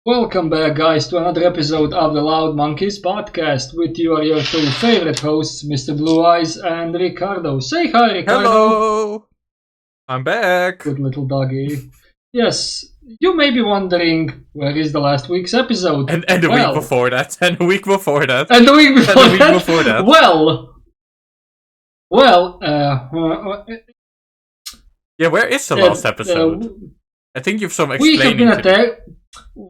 Welcome back, guys, to another episode of the Loud Monkeys podcast. With you are your two favorite hosts, Mr. Blueeyes and Ricardo. Say hi, Ricardo. Hello! I'm back. Good little doggy. Yes, you may be wondering where is the last week's episode. And the week before that. And the week before that. And the week before, and the week before that. Yeah, where is the last episode? I think you've some explaining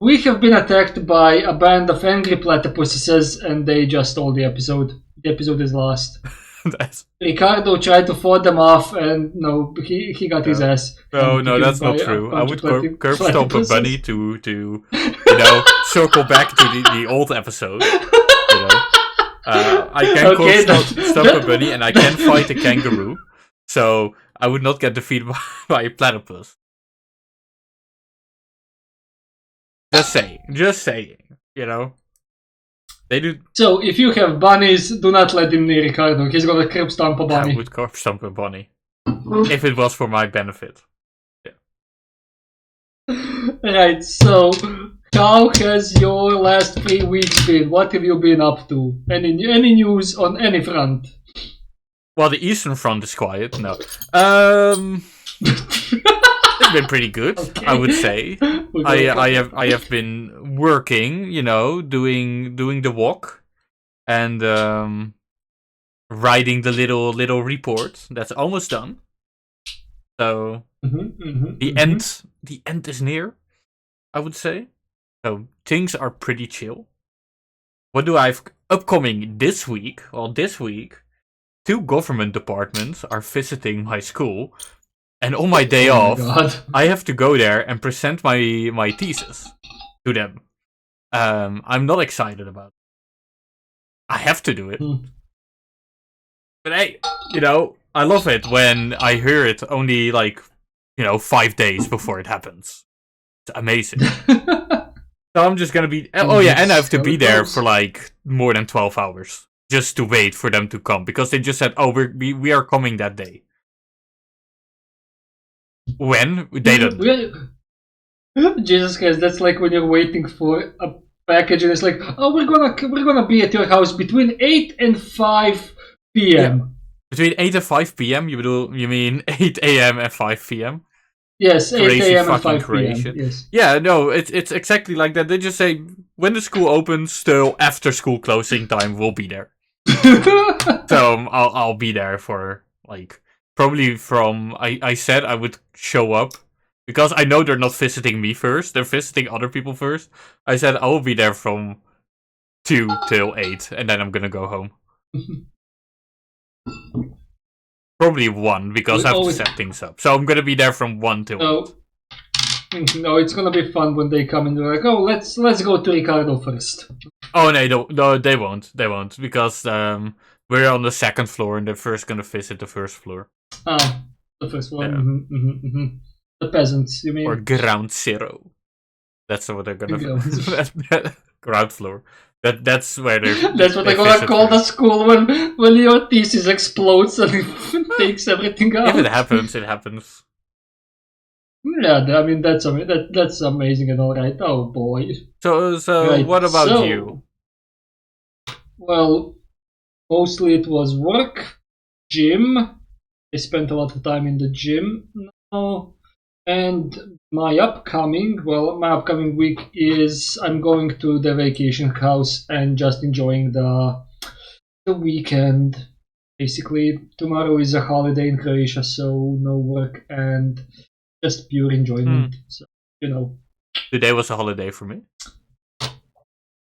We have been attacked by a band of angry platypuses, and they just stole the episode. The episode is lost. Ricardo tried to ford them off, and no, he got his ass. No, that's not true. I would curb stomp a bunny to circle back to the old episode. I can curb stomp a bunny, and I can fight a kangaroo. So I would not get defeated by a platypus. Just saying, They do. So, if you have bunnies, do not let him near Ricardo. He's gonna curb stomp a bunny. I would curb stomp a bunny. If it was for my benefit. Yeah. Right, so, how has your last 3 weeks been? What have you been up to? Any news on any front? Well, the Eastern Front is quiet, no. It's been pretty good, okay. I would say. I have been working, doing the walk and writing the little report. That's almost done. So the end is near, I would say. So things are pretty chill. What do I have upcoming this week? Well, this week, 2 government departments are visiting my school. And on my day off, I have to go there and present my thesis to them. I'm not excited about it. I have to do it. But hey, I love it when I hear it only 5 days before it happens. It's amazing. So I'm just gonna be... Oh yeah, and I have to be there for more than 12 hours. Just to wait for them to come. Because they just said, oh, we are coming that day. When? They don't. Jesus Christ, that's like when you're waiting for a package and it's like, oh, we're gonna be at your house between 8 and 5 p.m. Yeah. Between 8 and 5 p.m. You mean 8 a.m. and 5 p.m. Yes, 8 a.m. and 5 p.m. Yes. Yeah, no, it's exactly like that. They just say when the school opens, still after school closing time, we'll be there. So I'll be there for probably from, I said I would show up, because I know they're not visiting me first, they're visiting other people first. I said I will be there from 2 till 8, and then I'm gonna go home. Probably 1, because I have to set things up. So I'm gonna be there from 1 till 8. No, it's gonna be fun when they come and they're like, oh, let's go to Ricardo first. Oh, no, they won't, because we're on the 2nd floor, and they're first gonna visit the 1st floor. Oh, the first floor. Yeah. The peasants, you mean? Or ground zero. That's what they're gonna... ground floor. That's where they're... That's what they're gonna call the school when your thesis explodes and it takes everything out. If it happens, it happens. Yeah, I mean, that's amazing and alright. Oh, boy. So right. What about you? Well, mostly it was work, gym. I spent a lot of time in the gym now. And my upcoming week is I'm going to the vacation house and just enjoying the weekend. Basically, tomorrow is a holiday in Croatia, so no work and just pure enjoyment. So, Today was a holiday for me.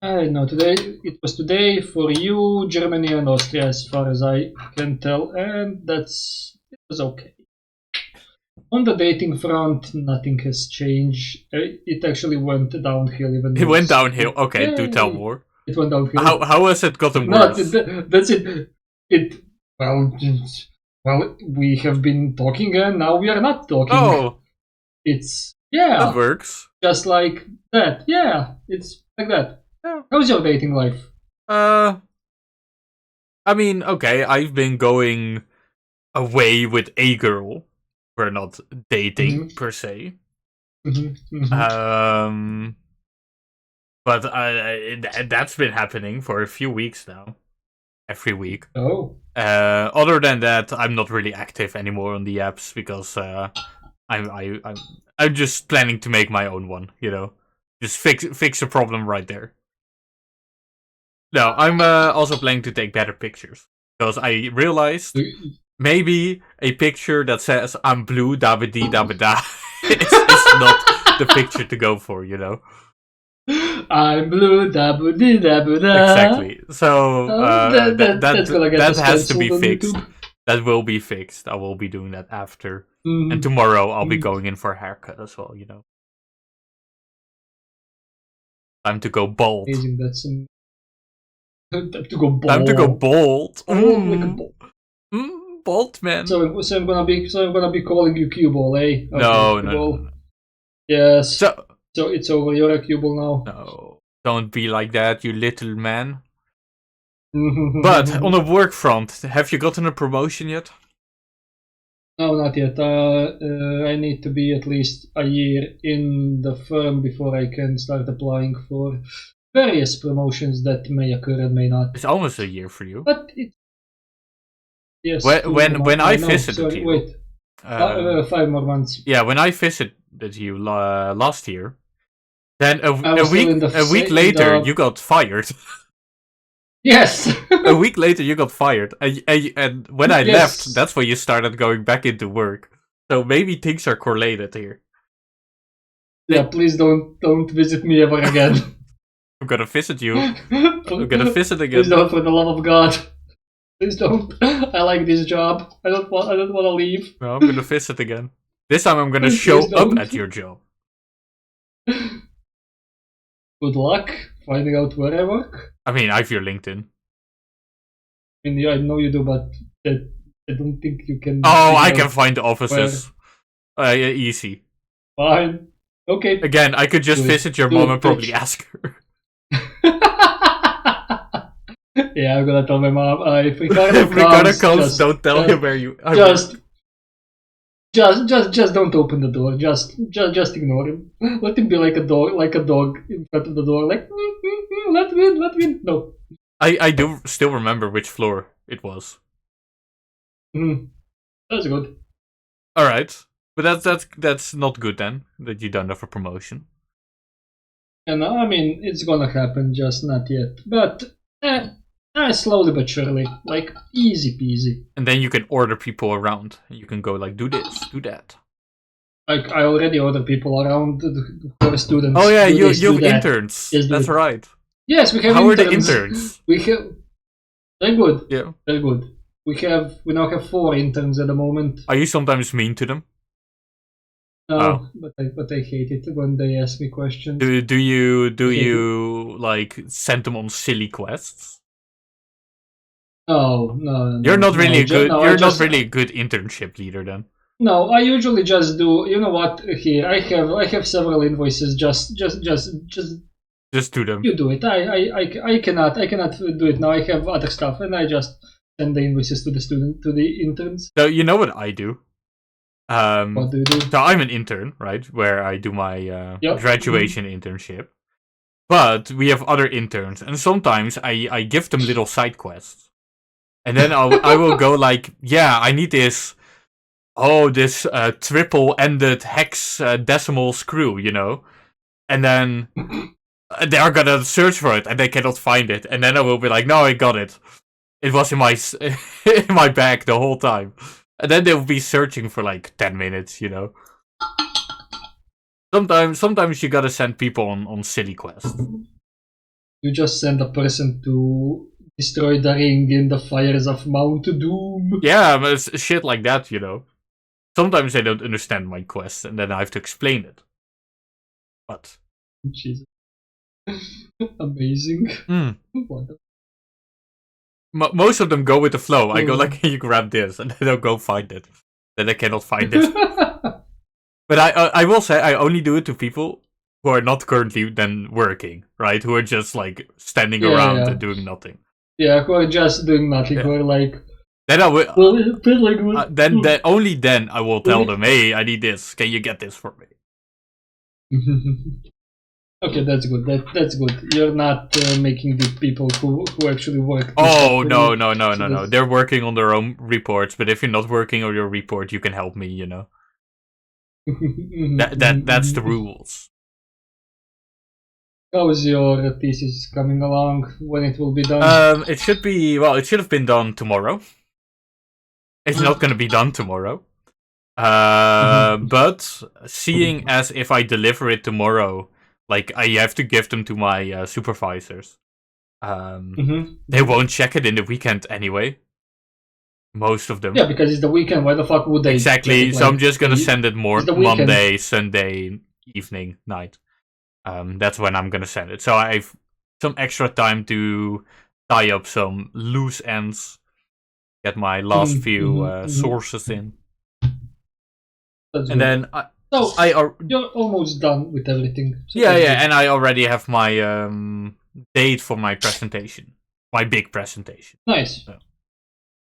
No, it was today for you, Germany and Austria, as far as I can tell, and it was okay. On the dating front, nothing has changed. It actually went downhill even. It went downhill. Okay, yeah, do tell more. It went downhill. How has it gotten worse? That's it. Well, we have been talking and now we are not talking. Oh, that works. Just like that. Yeah, it's like that. Yeah. How's your dating life? I mean, okay, I've been going away with a girl. We're not dating per se. But that's been happening for a few weeks now. Every week. Oh. Other than that, I'm not really active anymore on the apps because I'm just planning to make my own one. You know, just fix the problem right there. No, I'm also planning to take better pictures because I realized maybe a picture that says I'm blue dabba dee dabba da is not the picture to go for. You know. I'm blue, dabba dee dabba da. Exactly. So that has to be fixed. YouTube. That will be fixed. I will be doing that after. And tomorrow I'll be going in for a haircut as well, you know. Time to go bald. Amazing, that's some... Time to go bald. Time to go bald. Like a bald. Bald man. So I'm gonna be calling you Cue Ball, eh? Okay, No. Yes. So it's over. You're a Cue Ball now. No, don't be like that, you little man. But on the work front, have you gotten a promotion yet? No, not yet. I need to be at least a year in the firm before I can start applying for various promotions that may occur and may not. It's almost a year for you. But it... Yes. When I visited you... Wait. 5 more months. Yeah, when I visited you last year, then a week later you got fired. Yes. A week later you got fired, and when I left, that's when you started going back into work. So maybe things are correlated here. Yeah, please don't visit me ever again. I'm gonna visit you. I'm gonna visit again. Please don't, for the love of God. Please don't. I like this job. I don't want to leave. No, I'm gonna visit again. This time I'm gonna show up at your job. Good luck finding out where I work. I mean, I have your LinkedIn. I mean, yeah, I know you do, but I don't think you can... Oh, I can find the offices. Easy. Fine. Okay. Again, I could just visit your mom and probably ask her. Yeah, I'm gonna tell my mom. If Ricardo comes, don't tell him where you are. Just don't open the door. Just ignore him. Let him be like a dog in front of the door. Like, let me in. No. I do still remember which floor it was. That's good. All right, but that's not good then. That you don't have a promotion. And I mean, it's gonna happen, just not yet. But slowly but surely, like easy peasy. And then you can order people around. You can go like, do this, do that. Like I already order people around for students. Oh yeah, you have interns. Yes, that's right. Yes, we have. How interns. Are the interns? We have. They're good. Yeah, they're good. We now have 4 interns at the moment. Are you sometimes mean to them? No, but I hate it when they ask me questions. Do you like send them on silly quests? No. You're not really a good. You're not really a good internship leader then. No, I usually just do. You know what? Here I have several invoices. Just do them. You do it. I cannot do it now. I have other stuff, and I just send the invoices to the interns. So you know what I do? What do you do? So I'm an intern, right? Where I do my graduation internship. But we have other interns, and sometimes I give them little side quests, and then I will go like, yeah, I need this. Oh, this triple-ended hex decimal screw, you know, and then. They are gonna search for it and they cannot find it, and then I will be like, "No, I got it. It was in my in my bag the whole time." And then they'll be searching for like 10 minutes, you know. Sometimes you gotta send people on silly quests. You just send a person to destroy the ring in the fires of Mount Doom. Yeah, but it's shit like that, you know. Sometimes they don't understand my quest, and then I have to explain it. But Jesus. Amazing. Most of them go with the flow. I go like, you grab this, and then they'll go find it. Then they cannot find it. But I will say I only do it to people who are not currently then working, right? Who are just like standing around and doing nothing. Yeah, who are just doing nothing. Who are like. Then I will. Then only then I will tell them, hey, I need this. Can you get this for me? Okay, that's good. That's good. You're not making the people who actually work. Oh, no. They're working on their own reports, but if you're not working on your report, you can help me, you know. That's the rules. How is your thesis coming along? When it will be done? It should be, well, it should have been done tomorrow. It's not gonna be done tomorrow. But seeing as if I deliver it tomorrow, like, I have to give them to my supervisors. They won't check it in the weekend anyway. Most of them. Yeah, because it's the weekend. Why the fuck would they? Exactly. So I'm just gonna send it more Monday, Sunday evening, night. That's when I'm gonna send it. So I've some extra time to tie up some loose ends, get my last few sources in, That's and good. then you're almost done with everything. So yeah, and I already have my date for my presentation, my big presentation. Nice. So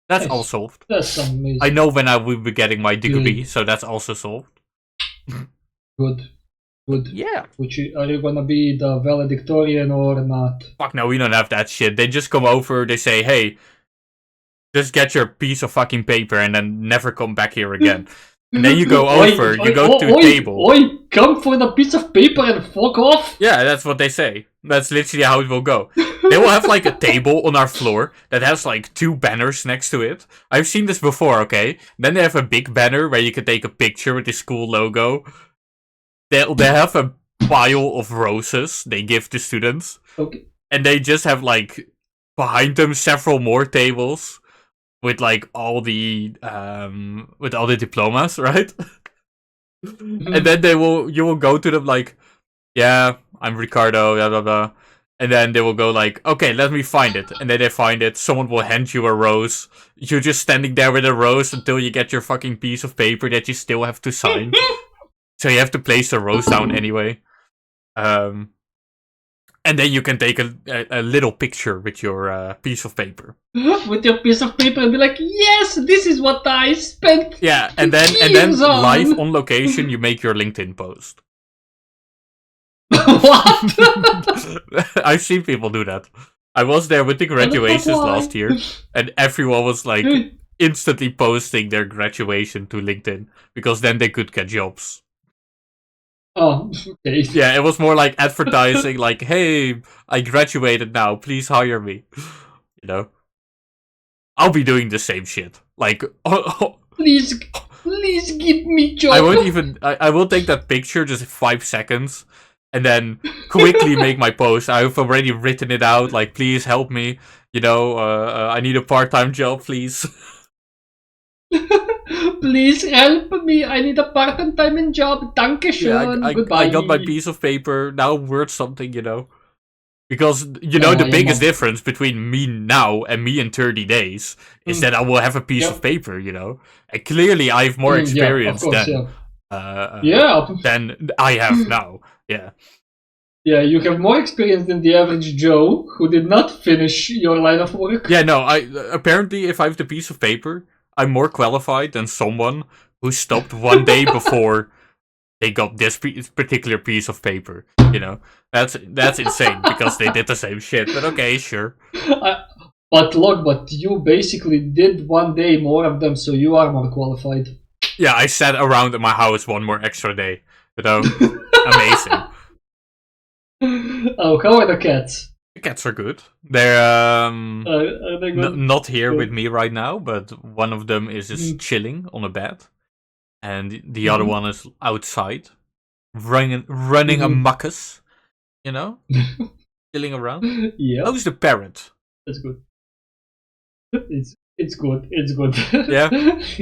that's all solved. That's amazing. I know when I will be getting my degree, so that's also solved. Good. Yeah. Are you gonna be the valedictorian or not? Fuck no, we don't have that shit. They just come over, they say, hey, just get your piece of fucking paper and then never come back here again. And then you go over, you go to a table. Come for the piece of paper and fuck off! Yeah, that's what they say. That's literally how it will go. They will have like a table on our floor that has like 2 banners next to it. I've seen this before, okay? Then they have a big banner where you can take a picture with the school logo. They have a pile of roses they give to students. Okay. And they just have like behind them several more tables with like all the diplomas, right? And then you will go to them like, yeah, I'm Ricardo, blah blah blah. And then they will go like, okay, let me find it. And then they find it, someone will hand you a rose. You're just standing there with a rose until you get your fucking piece of paper that you still have to sign. So you have to place the rose down anyway. And then you can take a little picture with your piece of paper. With your piece of paper and be like, yes, this is what I spent. Yeah, and then live on location you make your LinkedIn post. What? I've seen people do that. I was there with the graduations last year, and everyone was like instantly posting their graduation to LinkedIn because then they could get jobs. Oh, okay. Yeah, it was more like advertising, like, hey, I graduated now, please hire me. You know? I'll be doing the same shit. Like, please give me job. I will take that picture, just 5 seconds, and then quickly make my post. I've already written it out, like, please help me. You know, I need a part-time job, please. Please help me. I need a part-time job. Dankeschön. Yeah, Goodbye. I got my piece of paper. Now word something, you know. Because, you know, the biggest difference between me now and me in 30 days is that I will have a piece of paper, you know. And clearly I have more experience than I have now. Yeah. Yeah, you have more experience than the average Joe who did not finish your line of work. Yeah, no, apparently if I have the piece of paper, I'm more qualified than someone who stopped one day before they got this particular piece of paper. You know, that's insane because they did the same shit. But okay, sure. But you basically did one day more of them, so you are more qualified. Yeah, I sat around at my house one more extra day. You know, amazing. Oh, how are the cats? The cats are good. They're are they good? Not here with me right now, but one of them is just chilling on a bed, and the other one is outside, running amok-us, you know, chilling around. Yeah. How's the parrot? That's good. It's good. It's good. Yeah.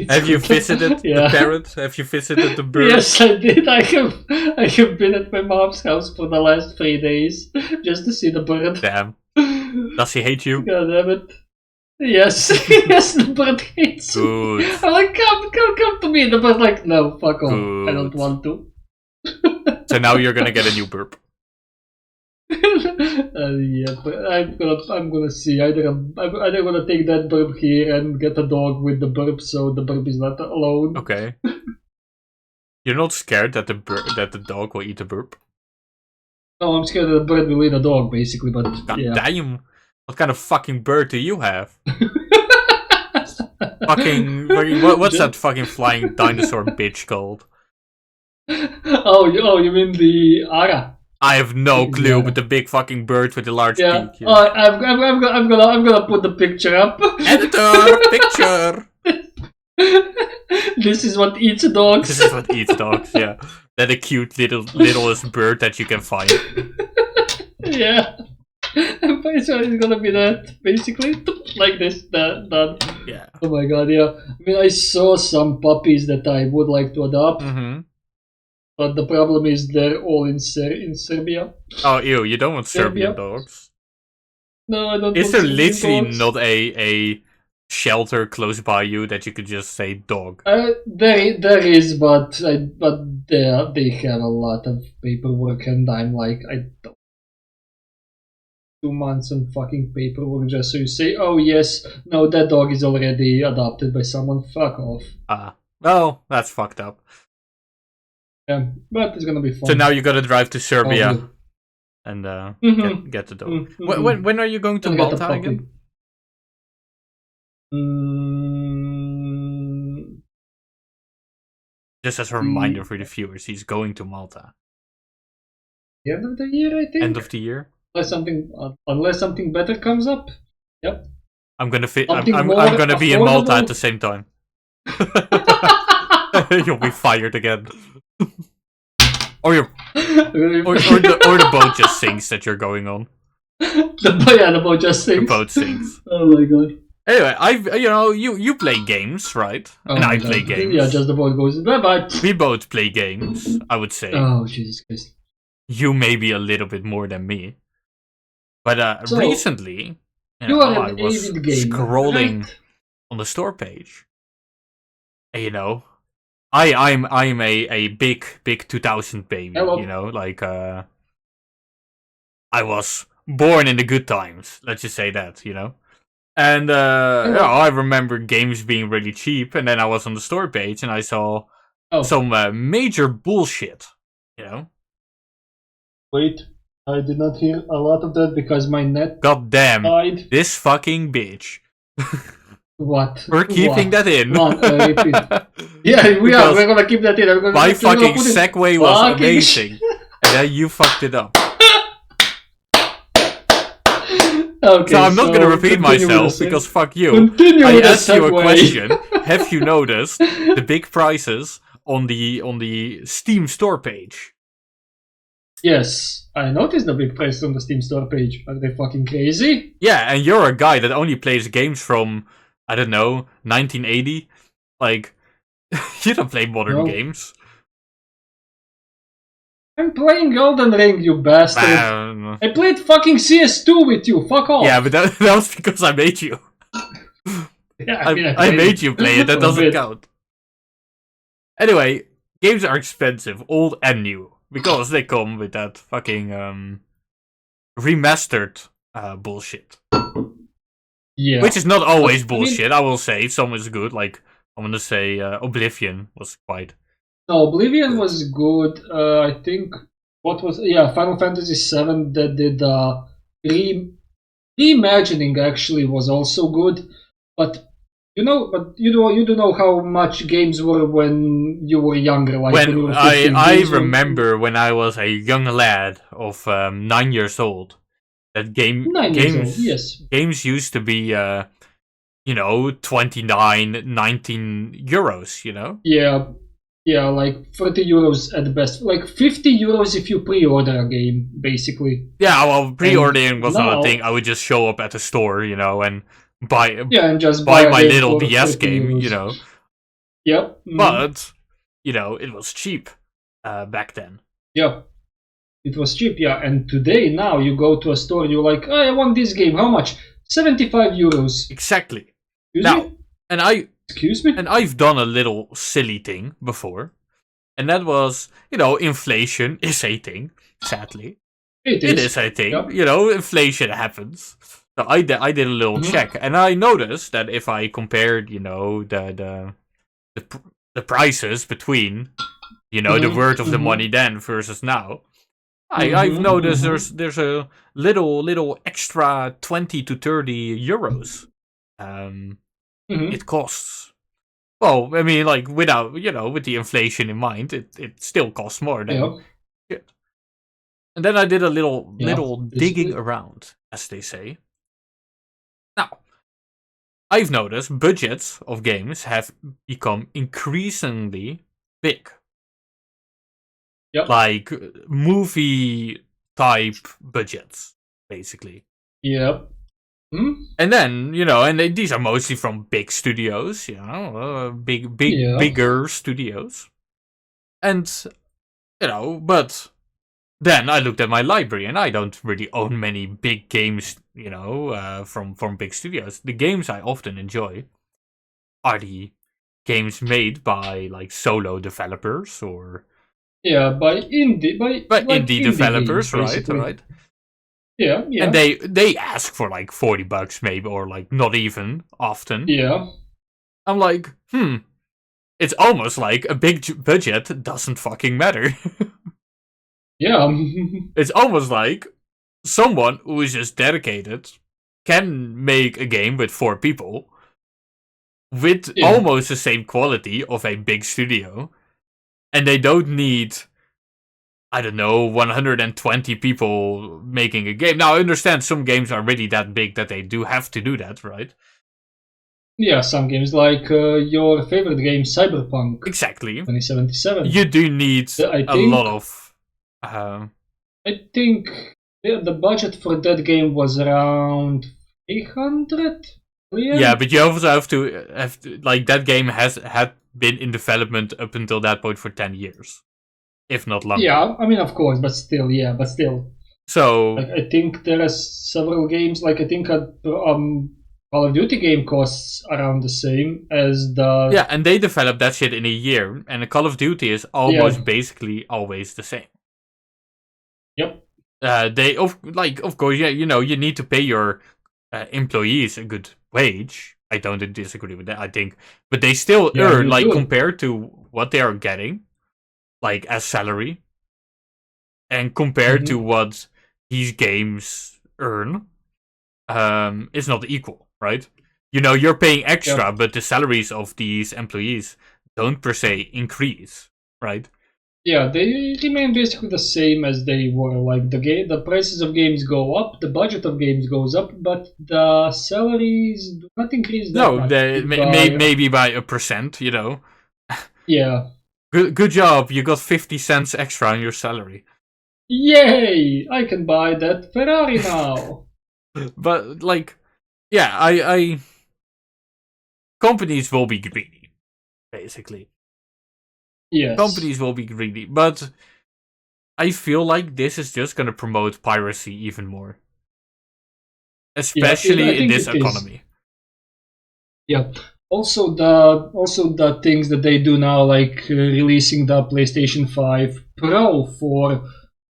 Have you visited the parrot? Have you visited the bird? Yes, I did. I have been at my mom's house for the last 3 days just to see the bird. Damn. Does he hate you? God damn it. Yes. Yes, the bird hates me. Good. I'm like, come to me. The bird's like, no, fuck off. I don't want to. So now you're gonna get a new burp. Yeah, but I'm gonna see. Either I'm gonna take that burp here and get a dog with the burp, so the burp is not alone. Okay. You're not scared that the dog will eat the burp? No, I'm scared that the bird will eat a dog, basically, but God yeah. damn. What kind of fucking bird do you have? Fucking... What's that fucking flying dinosaur bitch called? Oh, you mean the Ara? I have no clue, but the big fucking bird with the large Yeah. beak. Yeah. I'm gonna put the picture up. Editor, picture. This is what eats dogs. This is what eats dogs. Yeah, that a cute littlest bird that you can find. Yeah. I'm pretty sure it's gonna be that, basically. Like this, that. Yeah. Oh my god, yeah. I mean, I saw some puppies that I would like to adopt, but the problem is they're all in Serbia. Oh, ew, you don't want Serbian dogs. No, I don't Is want there Serbian literally dogs. not a shelter close by you that you could just say dog? There is, but they have a lot of paperwork, and I'm like, I don't. 2 months on fucking paperwork just so you say, oh yes, no, that dog is already adopted by someone. Fuck off. Well, that's fucked up. Yeah, but it's gonna be fun. So now you gotta drive to Serbia and get the dog. When are you going to Malta again? Just as a reminder for the viewers, he's going to Malta. The end of the year, I think. End of the year. Unless something better comes up. Yep. I'm gonna be in Malta at the same time. You'll be fired again. or the boat just sinks that you're going on. The boat just sinks. The boat sinks. Oh my god. Anyway, you play games, right? And I play games. Yeah, just the boat goes bye bye. We both play games, I would say. Oh Jesus Christ. You maybe a little bit more than me. But recently, I was scrolling on the store page. And, I'm a big 2000 baby. Hello. I was born in the good times. Let's just say that, And I remember games being really cheap, and then I was on the store page and I saw some major bullshit, Wait, I did not hear a lot of that because my net God damn, died. this fucking bitch. What? We're keeping that in. Yeah, we are. We're gonna keep that in. My fucking segue was amazing. And then you fucked it up. Okay, so I'm not gonna repeat myself because fuck you. I asked you a question. Have you noticed the big prices on the Steam store page? Yes, I noticed the big prices on the Steam store page. Are they fucking crazy? Yeah, and you're a guy that only plays games from, I don't know, 1980. Like, you don't play modern games. I'm playing Golden Ring, you bastard. I played fucking CS2 with you, fuck off. Yeah, but that was because I made you. Yeah, I made you play it, that doesn't count. Anyway, games are expensive, old and new. Because they come with that fucking remastered bullshit. Yeah. Which is not always bullshit, I will say. Some is good, like, I'm gonna say Oblivion was quite... No, Oblivion was good. I think... Final Fantasy VII that did reimagining actually was also good. But... you don't know how much games were when you were younger. Like when you were 15, I remember when I was a young lad of 9 years old, that games used to be 29, 19 euros. Yeah, like 30 euros at best, like 50 euros if you pre-order a game, basically. Yeah, well, pre-ordering was not a thing. I would just show up at the store, and buy my little DS game, Yep. Mm-hmm. But it was cheap back then. Yeah, it was cheap. Yeah, and today now you go to a store, you're like, oh, I want this game. How much? 75 euros. Exactly. Excuse me. And I've done a little silly thing before, and that was inflation is a thing. Sadly, it is a thing. Yep. Inflation happens. So I did a little check, and I noticed that if I compared, the prices between, the worth of the money then versus now, I've noticed there's a little extra 20 to 30 euros. It costs. Well, I mean, like without with the inflation in mind, it still costs more than shit. And then I did a little digging around, as they say. Now, I've noticed budgets of games have become increasingly big. Yep. Like movie type budgets, basically. Yep. And then, these are mostly from big studios, bigger studios. And, but then I looked at my library and I don't really own many big games, from big studios. The games I often enjoy are the games made by, like, solo developers or... Yeah, by indie developers, games, right? Yeah. And they ask for like $40 maybe, or like not even often. Yeah. I'm like, it's almost like a big budget doesn't fucking matter. Yeah. It's almost like someone who is just dedicated can make a game with 4 people with almost the same quality of a big studio. And they don't need, I don't know, 120 people making a game. Now, I understand some games are really that big that they do have to do that, right? Yeah, some games like your favorite game, Cyberpunk. Exactly. 2077. You do need a lot of... I think the budget for that game was around 300 million? Yeah, but you also have to like, that game had been in development up until that point for 10 years. If not longer. Yeah, I mean, of course, but still. So... Like, I think there are several games, like, I think a Call of Duty game costs around the same as the... Yeah, and they developed that shit in a year, and a Call of Duty is almost basically always the same. Yep. Of course, yeah, you need to pay your employees a good wage. I don't disagree with that, I think. But they still earn, like, compared to what they are getting, like, as salary, and compared to what these games earn, it's not equal, right? You're paying extra, but the salaries of these employees don't per se increase, right? Yeah, they remain basically the same as they were. Like, the prices of games go up, the budget of games goes up, but the salaries do not increase that much. No, maybe by 1%, Yeah. Good job, you got 50 cents extra on your salary. Yay! I can buy that Ferrari now. But, like, yeah, companies will be greedy, basically. Yes. Companies will be greedy, but I feel like this is just gonna promote piracy even more. Especially in this economy. Yeah. Also the things that they do now, like releasing the PlayStation 5 Pro for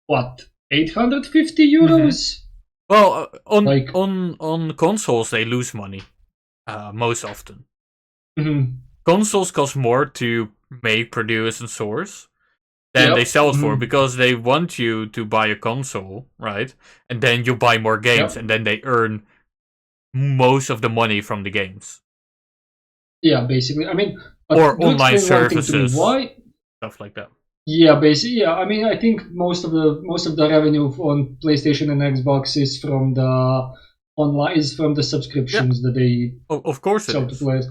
what, 850 euros? Well, on consoles they lose money, most often. Consoles cost more to make, produce, and source than they sell it for, because they want you to buy a console, right? And then you buy more games, and then they earn most of the money from the games. Yeah, basically. I mean, or online services, stuff like that. Yeah, basically. Yeah, I mean, I think most of the revenue on PlayStation and Xbox is from the subscriptions that they of course sell to players.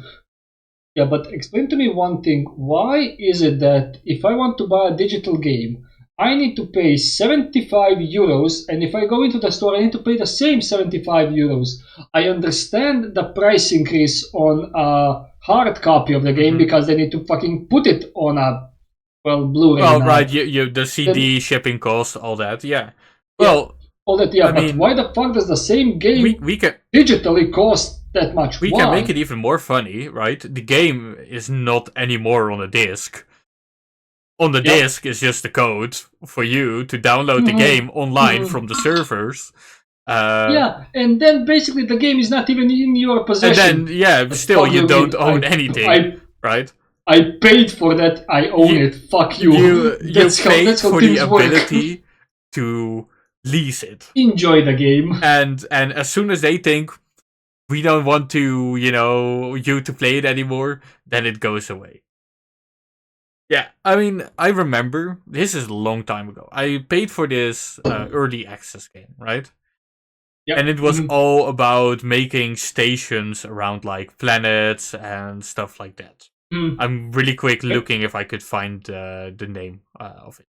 Yeah, but explain to me one thing. Why is it that if I want to buy a digital game, I need to pay 75 euros, and if I go into the store, I need to pay the same 75 euros? I understand the price increase on a hard copy of the game because they need to fucking put it on a, Blu-ray. Well, right, the CD shipping cost, all that, yeah. Well, all that, yeah. But why the fuck does the same game we can digitally cost that much? We can make it even more funny, right? The game is not anymore on a disc. On the disc is just the code for you to download the game online from the servers. And then basically the game is not even in your possession. And then, still you don't own anything, right? I paid for that, I own it, fuck you. You paid for the ability to lease it. Enjoy the game. And as soon as they think we don't want to, you to play it anymore, then it goes away. Yeah, I mean, I remember, this is a long time ago, I paid for this early access game, right? Yep. And it was all about making stations around, like, planets and stuff like that. I'm really quick looking if I could find the name of it.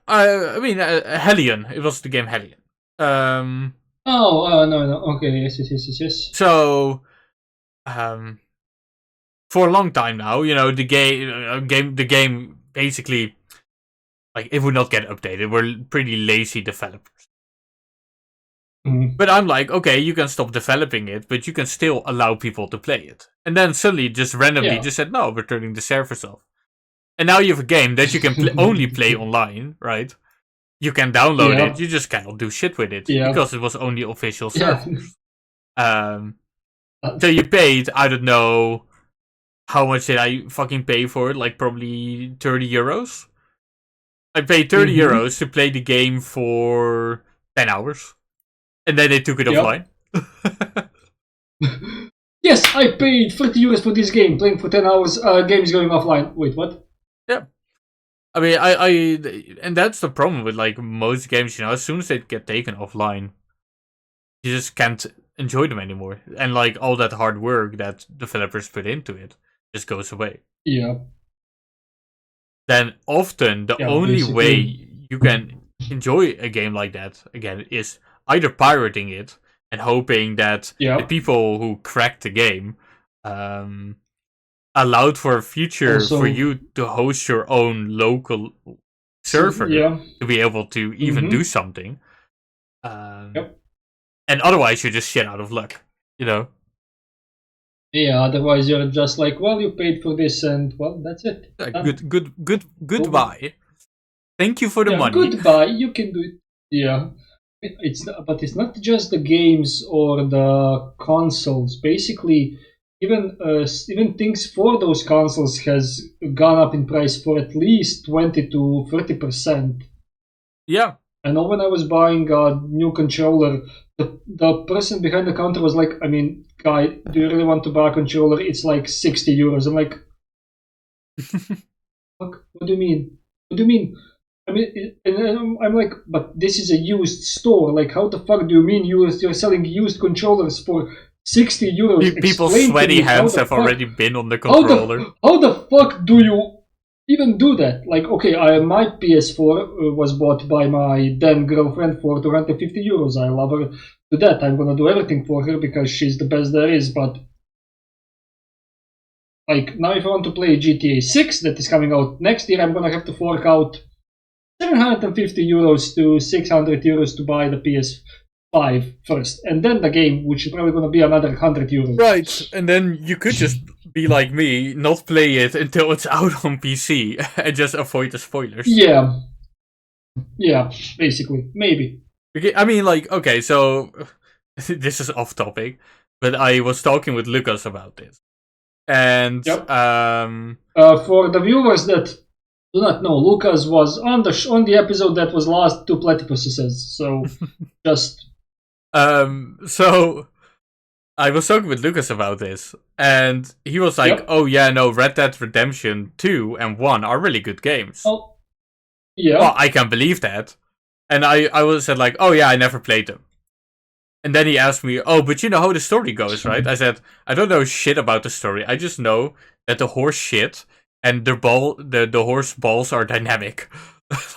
I mean, Hellion. It was the game Hellion. No. Okay, yes. So, for a long time now, the game basically, like, it would not get updated. We're pretty lazy developers. But I'm like, okay, you can stop developing it, but you can still allow people to play it. And then suddenly, just randomly, just said, no, we're turning the servers off. And now you have a game that you can only play online, right? You can download it, you just cannot do shit with it because it was only official servers. So you paid, I don't know, how much did I fucking pay for it? Like probably 30 euros? I paid 30 euros to play the game for 10 hours. And then they took it offline. Yes, I paid 30 euros for this game. Playing for 10 hours, game is going offline. Wait, what? Yeah. I mean, and that's the problem with, like, most games, as soon as they get taken offline, you just can't enjoy them anymore. And, like, all that hard work that developers put into it just goes away. Yeah. Then often the only way you can enjoy a game like that, again, is either pirating it and hoping that the people who cracked the game allowed for a future for you to host your own local server to be able to even do something. And otherwise you're just shit out of luck, Yeah, otherwise you're just like, well, you paid for this and, well, that's it. Goodbye. Thank you for the money. Goodbye, you can do it. Yeah. But it's not just the games or the consoles. Basically, even things for those consoles has gone up in price for at least 20 to 30%. Yeah. I know when I was buying a new controller, the person behind the counter was like, I mean, guy, do you really want to buy a controller? It's like 60 euros. I'm like, fuck, what do you mean? What do you mean? I mean, and I'm like, but this is a used store. Like, how the fuck do you mean you're selling used controllers for 60 euros? People's sweaty hands have already been on the controller. How the fuck do you even do that? Like, okay, my PS4 was bought by my then girlfriend for 250 euros. I love her to death. I'm gonna do everything for her because she's the best there is. But like, now if I want to play GTA 6 that is coming out next year, I'm gonna have to fork out 750 euros to 600 euros to buy the PS5 first, and then the game, which is probably going to be another 100 euros. Right, and then you could just be like me, not play it until it's out on PC, and just avoid the spoilers. Yeah, basically, maybe. I mean, like, okay, so this is off topic, but I was talking with Lucas about this, and for the viewers that do not know, Lucas was on the episode that was lost to platypuses. So just so I was talking with Lucas about this, and he was like, "Oh yeah, no, Red Dead Redemption 2 and 1 are really good games." Oh, yeah. Well, I can't believe that, and I was said like, "Oh yeah, I never played them." And then he asked me, "Oh, but you know how the story goes, right?" I said, "I don't know shit about the story. I just know that the horse shit." And the horse balls are dynamic,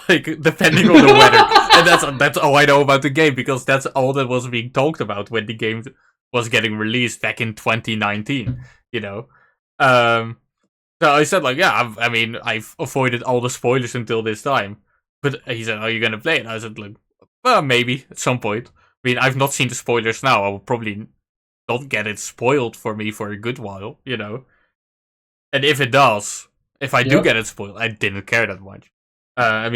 like depending on the weather, and that's all I know about the game because that's all that was being talked about when the game was getting released back in 2019. So I said like, yeah, I mean, I've avoided all the spoilers until this time, but he said, "Are you gonna play it?" I said like, well, maybe at some point. I mean, I've not seen the spoilers now. I will probably not get it spoiled for me for a good while, And if it does. If I do get it spoiled, I didn't care that much. Yeah,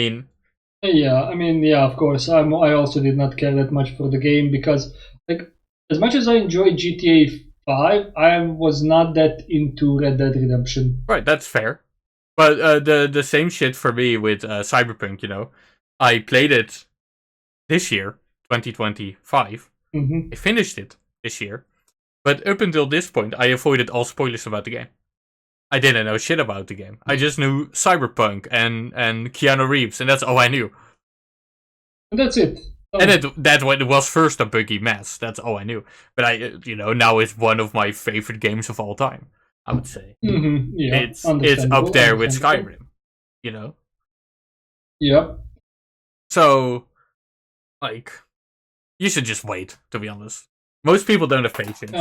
of course. I also did not care that much for the game because, like, as much as I enjoyed GTA 5, I was not that into Red Dead Redemption. Right, that's fair. But the same shit for me with Cyberpunk. I played it this year, 2025. I finished it this year, but up until this point, I avoided all spoilers about the game. I didn't know shit about the game. I just knew Cyberpunk and Keanu Reeves, and that's all I knew. And that's it. And it was first a buggy mess. That's all I knew. But now it's one of my favorite games of all time. I would say. Yeah, it's up there with Skyrim. Yeah. So, you should just wait. To be honest, most people don't have patience.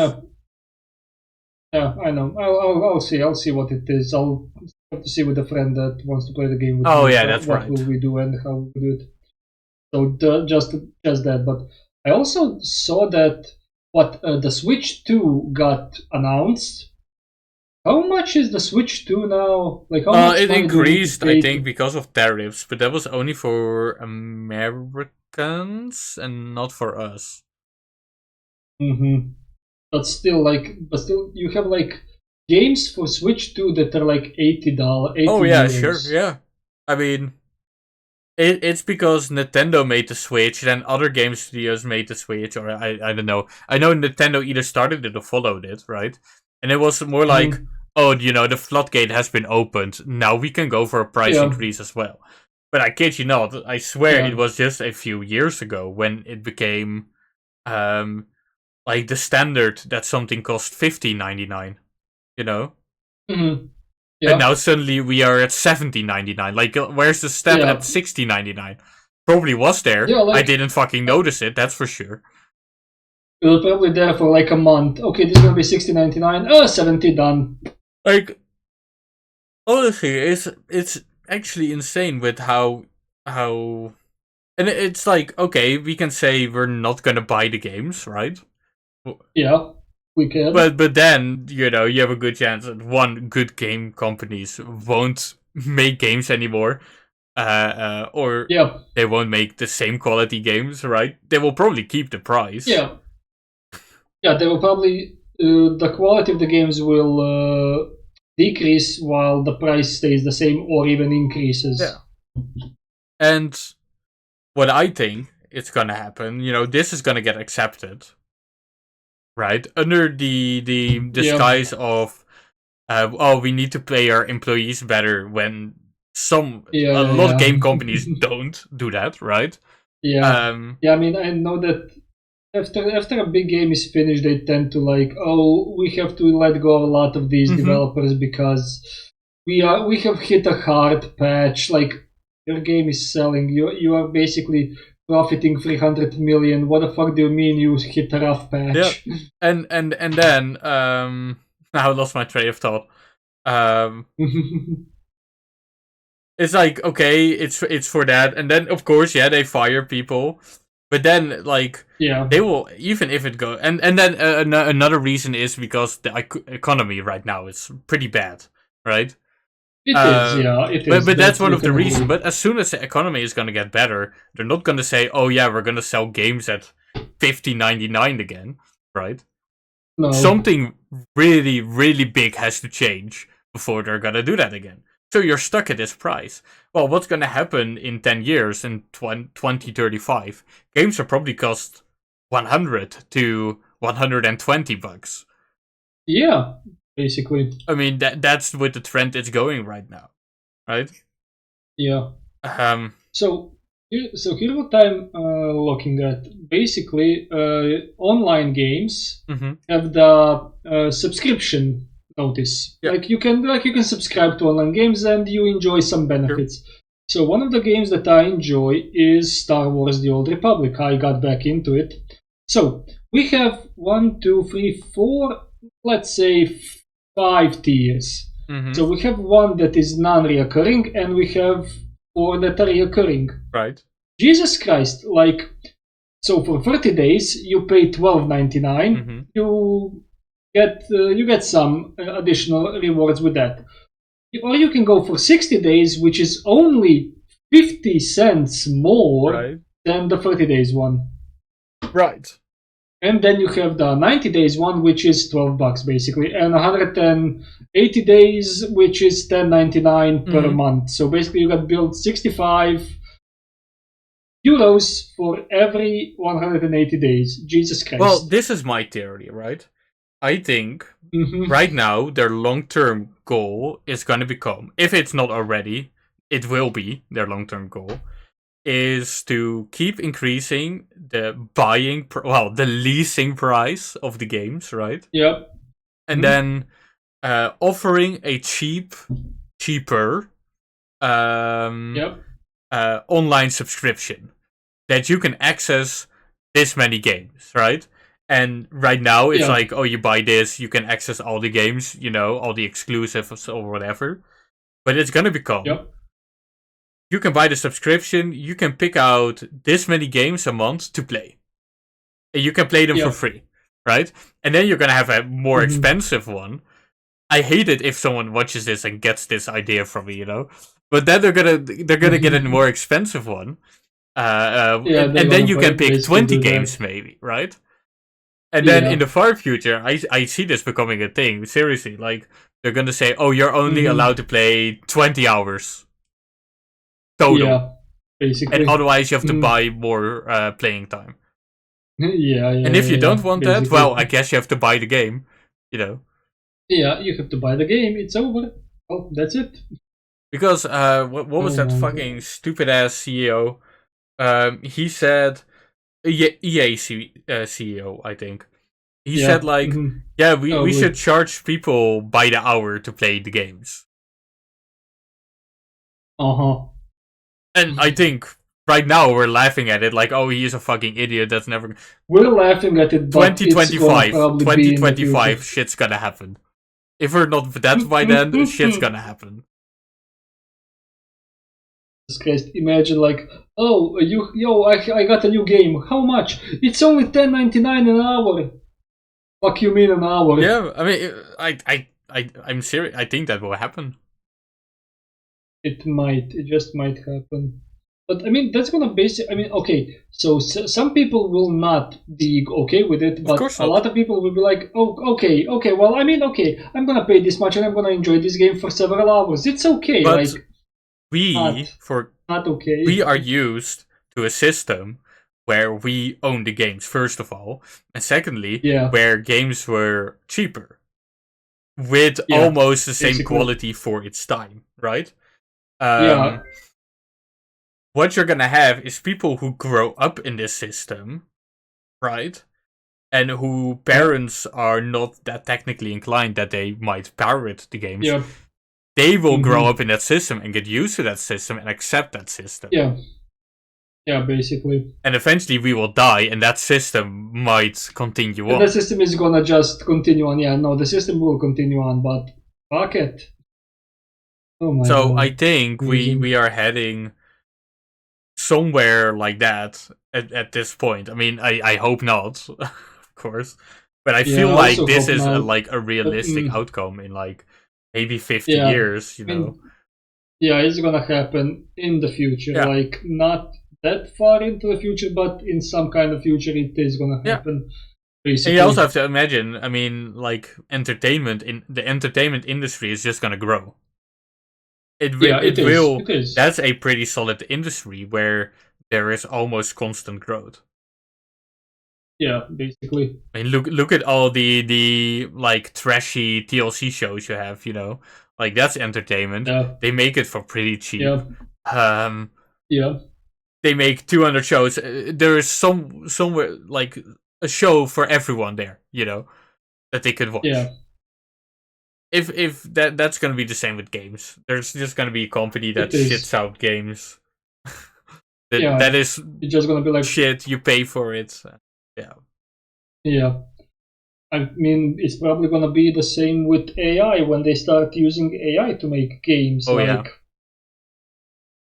Yeah, I know. I'll see. I'll see what it is. I'll have to see with a friend that wants to play the game with me. Oh yeah, that's right. What will we do and how we do it? So just that. But I also saw that the Switch 2 got announced. How much is the Switch 2 now? Like how much it increased, I think, because of tariffs, but that was only for Americans and not for us. But still, you have games for Switch 2 that are like $80. Oh yeah, sure, yeah. I mean, it's because Nintendo made the Switch, then other game studios made the Switch, or I don't know. I know Nintendo either started it or followed it, right? And it was more like, the floodgate has been opened. Now we can go for a price increase as well. But I kid you not, I swear it was just a few years ago when it became the standard that something cost $15.99. Yeah. And now suddenly we are at $17.99. Where's the step at $16.99? Probably was there. Yeah, I didn't fucking notice it, that's for sure. It was probably there for a month. Okay, this is gonna be $16.99. $70 done. Honestly, it's actually insane with how and it's okay, we can say we're not gonna buy the games, right? Yeah, we can. But then, you have a good chance that good game companies won't make games anymore. Or they won't make the same quality games, right? They will probably keep the price. Yeah, they will probably the quality of the games will decrease while the price stays the same or even increases. Yeah. And what I think is gonna happen, this is gonna get accepted, right? Under the disguise of, we need to pay our employees better when a lot of game companies don't do that, right? Yeah. I mean, I know that after a big game is finished, they tend to we have to let go of a lot of these developers because we have hit a hard patch. Your game is selling, you are basically profiting 300 million. What the fuck do you mean you hit a rough patch? Yeah. And then now I lost my train of thought. It's okay, it's for that, and then of course they fire people. But then, they will, even if it goes... And then another reason is because the economy right now is pretty bad, right? It is, yeah. It is. But that's one of the reasons. But as soon as the economy is going to get better, they're not going to say, oh yeah, we're going to sell games at $15.99 again, right? No. Something really, really big has to change before they're going to do that again. So you're stuck at this price. Well, what's going to happen in 10 years, in 2035? Games will probably cost $100 to $120. Yeah, basically. I mean, that's with the trend it's going right now, right? Yeah. So here's what I'm looking at. Basically, online games have the subscription notice. You can subscribe to online games and you enjoy some benefits. Sure. So one of the games that I enjoy is Star Wars: The Old Republic. I got back into it. So we have 1, 2, 3, 4, let's say 5 tiers. So we have one that is non-reoccurring and we have 4 that are reoccurring. Right. Jesus Christ, so for 30 days you pay $12.99. You get some additional rewards with that. Or you can go for 60 days, which is only 50 cents more than the 30 days one. Right. And then you have the 90 days one, which is $12 basically, and 180 days, which is $10.99 per month. So basically, you got billed 65 euros for every 180 days. Jesus Christ. Well, this is my theory, right? I think right now their long-term goal is going to become, if it's not already, it will be their long-term goal, is to keep increasing the the leasing price of the games, right? Yep. And then offering a cheaper online subscription that you can access this many games, right? And right now it's like, oh, you buy this, you can access all the games, all the exclusives or whatever. But it's gonna become, you can buy the subscription, you can pick out this many games a month to play. And you can play them for free, right? And then you're gonna have a more expensive one. I hate it if someone watches this and gets this idea from me, But then they're gonna get a more expensive one. And then you can pick 20 games maybe, right? And then in the far future, I see this becoming a thing. Seriously, like, they're gonna say, oh, you're only allowed to play 20 hours total. Yeah, basically. And otherwise you have to buy more playing time. And if you don't want basically. that, well, I guess you have to buy the game, Yeah, you have to buy the game, it's over. Oh, that's it. Because, what was that fucking stupid-ass CEO? He said... EA CEO, I think. He said, like, we should charge people by the hour to play the games. And I think right now we're laughing at it like, oh, he is a fucking idiot, that's never... We're laughing at it, but 2025, shit's gonna happen. If we're not that by then, shit's gonna happen. Christ, imagine like, oh, I got a new game. How much? It's only $10.99 an hour. Fuck you mean an hour? Yeah, I mean, I'm serious. I think that will happen. It just might happen. But I mean, that's gonna I mean, okay, so some people will not be okay with it, but a lot of people will be like, oh, okay, well, I mean, okay, I'm gonna pay this much and I'm gonna enjoy this game for several hours. It's okay, but like. Not okay. We are used to a system where we own the games, first of all, and secondly, where games were cheaper, with almost the same quality for its time, right? What you're gonna have is people who grow up in this system, right? And who parents are not that technically inclined that they might pirate the games. Yeah. They will grow up in that system and get used to that system and accept that system. Yeah, basically. And eventually we will die and that system might continue on. The system is gonna just continue on. Yeah, no, the system will continue on, but fuck it. Oh my God. I think we are heading somewhere like that at this point. I mean, I hope not, of course. But I feel like this is a realistic outcome in like maybe 50 years, Yeah, it's gonna happen in the future. Like, not that far into the future, but in some kind of future it is gonna happen. Basically. And you also have to imagine, I mean, like, the entertainment industry is just gonna grow. It will. That's a pretty solid industry where there is almost constant growth. Yeah, basically. I mean, look at all the like trashy TLC shows you have, like that's entertainment. Yeah. They make it for pretty cheap. Yeah. They make 200 shows. There is somewhere like a show for everyone there, that they could watch. Yeah. If that's gonna be the same with games. There's just gonna be a company that shits out games. that is it's just gonna be like shit. You pay for it. Yeah. I mean, it's probably gonna be the same with AI when they start using AI to make games.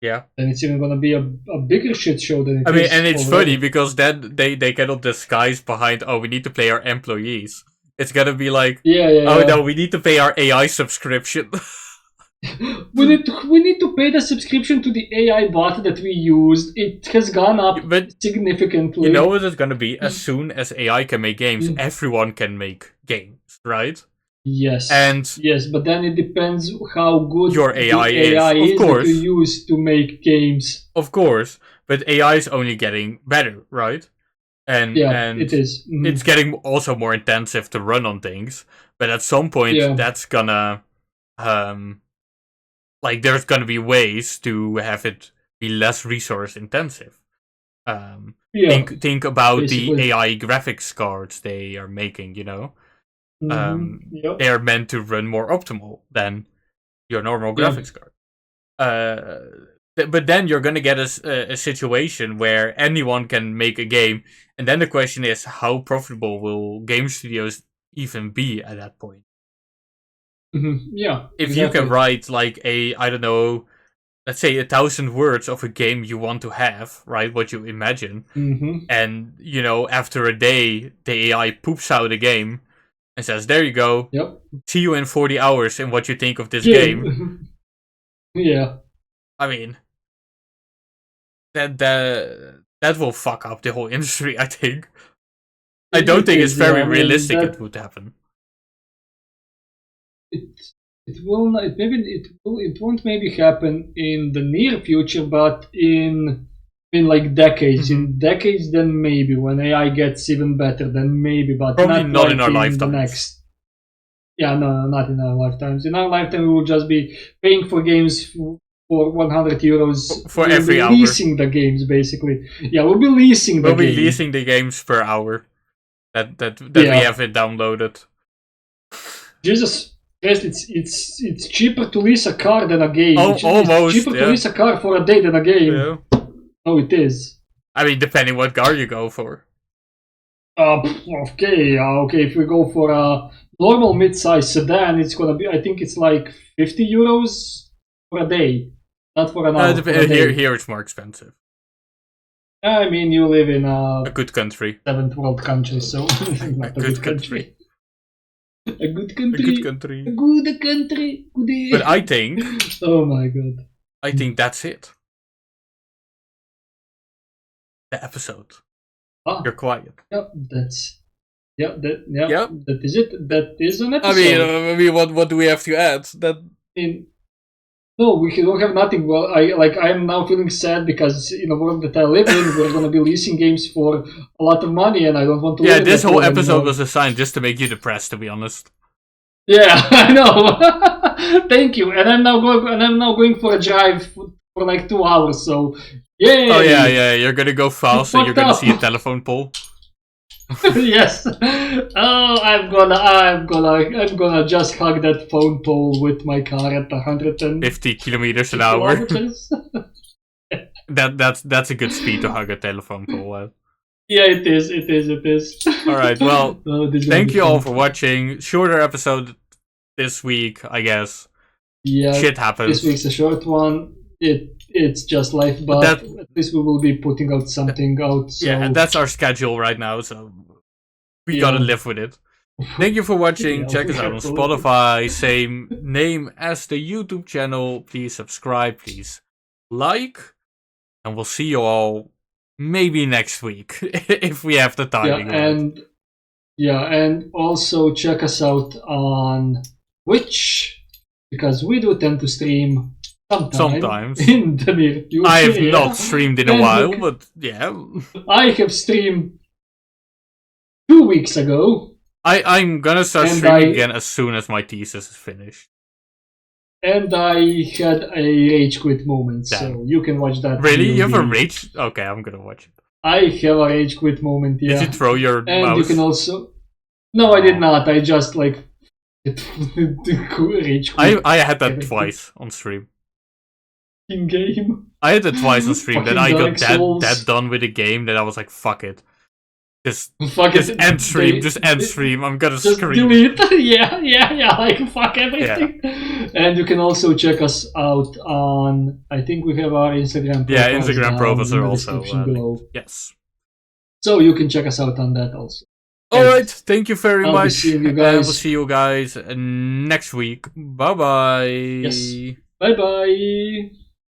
Yeah. Then it's even gonna be a bigger shit show than it is. I mean, and it's funny because then they cannot disguise behind, oh, we need to pay our employees. It's gonna be like, oh no, we need to pay our AI subscription. we need to pay the subscription to the AI bot that we used. It has gone up significantly. You know what it's gonna be? As soon as AI can make games, everyone can make games, right? Yes. And yes, but then it depends how good your AI is of course. that you use to make games. Of course, but AI is only getting better, right? And it is. It's getting also more intensive to run on things. But at some point, that's gonna like there's gonna be ways to have it be less resource intensive. Think about basically the AI graphics cards they are making. You know, they are meant to run more optimal than your normal graphics card. But then you're gonna get a situation where anyone can make a game, and then the question is, how profitable will game studios even be at that point? Yeah. If you can write like I don't know, let's say 1,000 words of a game you want to have, right? What you imagine, and you know, after a day, the AI poops out a game and says, "There you go. Yep. See you in 40 hours and what you think of this game." Yeah. I mean, that will fuck up the whole industry. I think. I don't think it's very realistic it would happen. It will not. It won't maybe happen in the near future, but in like decades. In decades, then maybe when AI gets even better, then maybe. But probably not like in our lifetime. Yeah, no, not in our lifetimes. In our lifetime, we will just be paying for games for 100 euros for every hour. Leasing the games, basically. Yeah, we'll be leasing the game. We'll be leasing the games per hour that we have it downloaded. Jesus. Yes, it's cheaper to lease a car than a game. Almost, it's cheaper to lease a car for a day than a game. Yeah. No, it is. I mean, depending what car you go for. Okay. If we go for a normal mid-size sedan, it's gonna be. I think it's like 50 euros for a day, not for an hour. Here it's more expensive. I mean, you live in a good country, seventh world country, so not a good country. A good country. But I think. Oh my god. I think that's it. The episode. You're quiet. Yep, that is it. That is an episode. I mean, what do we have to add? No, we don't have nothing. Well, I'm now feeling sad because in the world that I live in, we're going to be leasing games for a lot of money, and I don't want to. Yeah, this whole episode was assigned just to make you depressed, to be honest. Yeah, I know. Thank you. And I'm now going for a drive for like 2 hours. So, yay! Oh yeah. You're gonna go fast, and you're gonna see a telephone pole. Yes. Oh, I'm gonna just hug that phone pole with my car at 150 kilometers an hour. That's a good speed to hug a telephone pole. Yeah, it is. All right. Well, thank you all for watching. Shorter episode this week, I guess. Yeah. Shit happens. This week's a short one. It's just life, but at least we will be putting out something out. So. Yeah, and that's our schedule right now, so we gotta live with it. Thank you for watching. Check us out on Spotify. Same name as the YouTube channel. Please subscribe. Please like. And we'll see you all maybe next week if we have the timing. And also check us out on Twitch because we do tend to stream sometimes in the near future. I have not streamed in a while, but yeah. I have streamed 2 weeks ago. I'm gonna start streaming again as soon as my thesis is finished. And I had a rage quit moment, so you can watch that. Really? You have a rage? Okay, I'm gonna watch it. I have a rage quit moment, yeah. Did you throw your mouse? And you can also... No, I did not. I just, like... rage quit. I had that twice on stream. In-game? I had that twice on stream, that I got that done with the game, that I was like, fuck it. Just end stream, I'm gonna scream. Delete. yeah, like fuck everything. Yeah. And you can also check us out on, I think we have our Instagram profiles. Yeah, Instagram profiles are also below. yes. So you can check us out on that also. Alright, thank you very I'll be much. seeing you And guys. we'll see you guys next week. Bye bye. Yes. Bye bye.